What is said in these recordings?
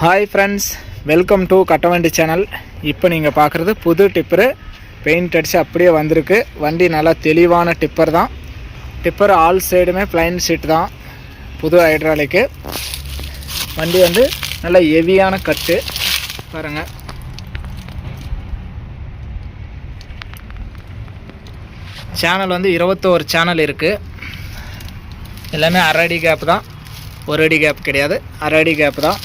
Hi friends, welcome to Kattavandi channel. இப்போ நீங்கள் பார்க்குறது புது டிப்பரு, பெயிண்ட் அடித்து அப்படியே வந்திருக்கு. வண்டி நல்லா தெளிவான டிப்பர் தான். டிப்பர் ஆல் சைடுமே பிளைன் சீட் தான், புது ஹைட்ராலிக்கு. வண்டி வந்து நல்லா ஹெவியான கட்டு பாருங்கள். சேனல் வந்து 21 சேனல் இருக்குது. எல்லாமே அரை அடி கேப் தான், ஒரு அடி கேப் கிடையாது, அரை அடி கேப் தான்.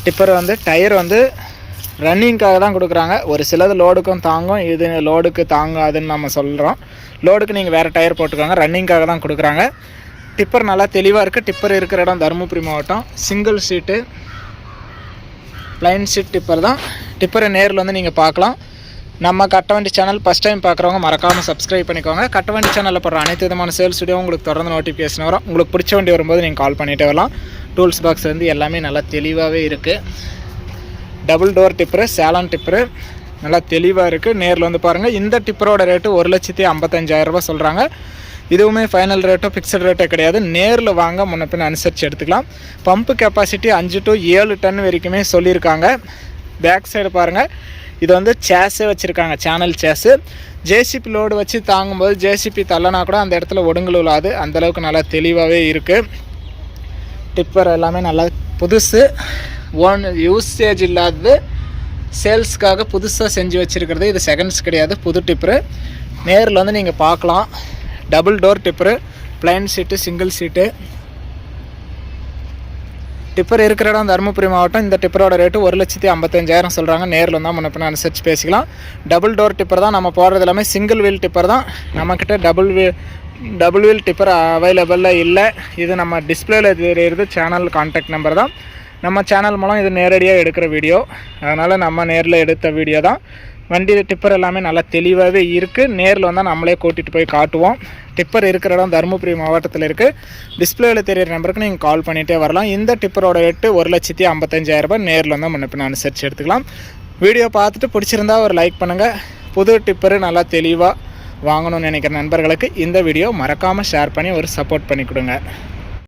டிப்பர் வந்து டயர் வந்து ரன்னிங்காக தான் கொடுக்குறாங்க. ஒரு சிலது லோடுக்கும் தாங்கும், இது லோடுக்கு தாங்காதுன்னு நம்ம சொல்கிறோம். லோடுக்கு நீங்கள் வேறு டயர் போட்டுக்கோங்க, ரன்னிங்காக தான் கொடுக்குறாங்க. டிப்பர் நல்லா தெளிவாக இருக்குது. டிப்பர் இருக்கிற இடம் தருமபுரி மாவட்டம். Single seat plain seat tipper தான். டிப்பரை நேரில் வந்து நீங்கள் பார்க்கலாம். நம்ம கட்டவண்டி சேனல் ஃபஸ்ட் டைம் பார்க்குறவங்க மறக்காமல் சப்ஸ்கிரைப் பண்ணிக்கோங்க. கட்டவண்டி சேனலில் போடுற அனைத்து விதமான சேல்ஸ் வீடியோ உங்களுக்கு தொடர்ந்து நோட்டிஃபிகேஷன் வரும். உங்களுக்கு பிடிச்ச வண்டி வரும்போது நீங்கள் கால் பண்ணிகிட்டே வரலாம். டூல்ஸ் பாக்ஸ் வந்து எல்லாமே நல்லா தெளிவாகவே இருக்குது. Double door tipper, salient tipper நல்லா தெளிவாக இருக்குது. நேரில் வந்து பாருங்கள். இந்த டிப்பரோட ரேட்டு 1,55,000 சொல்கிறாங்க. இதுவுமே ஃபைனல் ரேட்டோ ஃபிக்ஸட் ரேட்டோ கிடையாது. நேரில் வாங்க, முன்ன பின் அனுசரித்து எடுத்துக்கலாம். பம்பு கெப்பாசிட்டி 5 to 7 டன் வரைக்குமே சொல்லியிருக்காங்க. பேக் சைடு பாருங்கள், இது வந்து சேஸே வச்சுருக்காங்க, சேனல் சேஸு. ஜேசிபி லோடு வச்சு தாங்கும்போது ஜேசிபி தள்ளனா கூட அந்த இடத்துல ஒடுங்கல் விழாது, அந்தளவுக்கு நல்லா தெளிவாகவே இருக்குது. டிப்பர் எல்லாமே நல்லா புதுசு, ஓன் யூசேஜ் இல்லாதது, சேல்ஸுக்காக புதுசாக செஞ்சு வச்சுருக்கிறது. இது செகண்ட்ஸ் கிடையாது, புது டிப்பரு. நேரில் வந்து நீங்கள் பார்க்கலாம். டபுள் டோர் டிப்பரு, ப்ளைன் சீட்டு, சிங்கிள் சீட்டு. டிப்பர் இருக்கிற இடம் தருமபுரி மாவட்டம். இந்த டிப்பரோட ரேட்டு 1,55,000 சொல்கிறாங்க. நேரில் வந்தால் முன்ன பின்ன அனுசரித்து பேசிக்கலாம். டபுள் டோர் டிப்பர் தான் நம்ம போடுறது. எல்லாமே சிங்கிள் வீல் டிப்பர் தான். நம்மக்கிட்ட டபுள் வீல் டிப்பர் அவைலபிளில் இல்லை. இது நம்ம டிஸ்பிளேல தெரியுறது சேனல் கான்டாக்ட் நம்பர் தான். நம்ம சேனல் மூலம் இது நேரடியாக எடுக்கிற வீடியோ, அதனால் நம்ம நேரில் எடுத்த வீடியோ தான். வண்டி டிப்பர் எல்லாமே நல்லா தெளிவாகவே இருக்குது. நேரில் வந்தால் நம்மளே கூட்டிகிட்டு போய் காட்டுவோம். டிப்பர் இருக்கிற இடம் தருமபுரி மாவட்டத்தில் இருக்குது. டிஸ்பிளேவில் தெரியிற நம்பருக்கு நீங்கள் கால் பண்ணிகிட்டே வரலாம். இந்த டிப்பரோட ரேட்டு 1,55,000. நேரில் வந்தால் முன்ன பின்ன அனுசரித்து எடுத்துக்கலாம். வீடியோ பார்த்துட்டு பிடிச்சிருந்தா ஒரு லைக் பண்ணுங்கள். புது டிப்பரு நல்லா தெளிவாக வாங்கணும்னு நினைக்கிற நண்பர்களுக்கு இந்த வீடியோ மறக்காமல் ஷேர் பண்ணி ஒரு சப்போர்ட் பண்ணி கொடுங்க.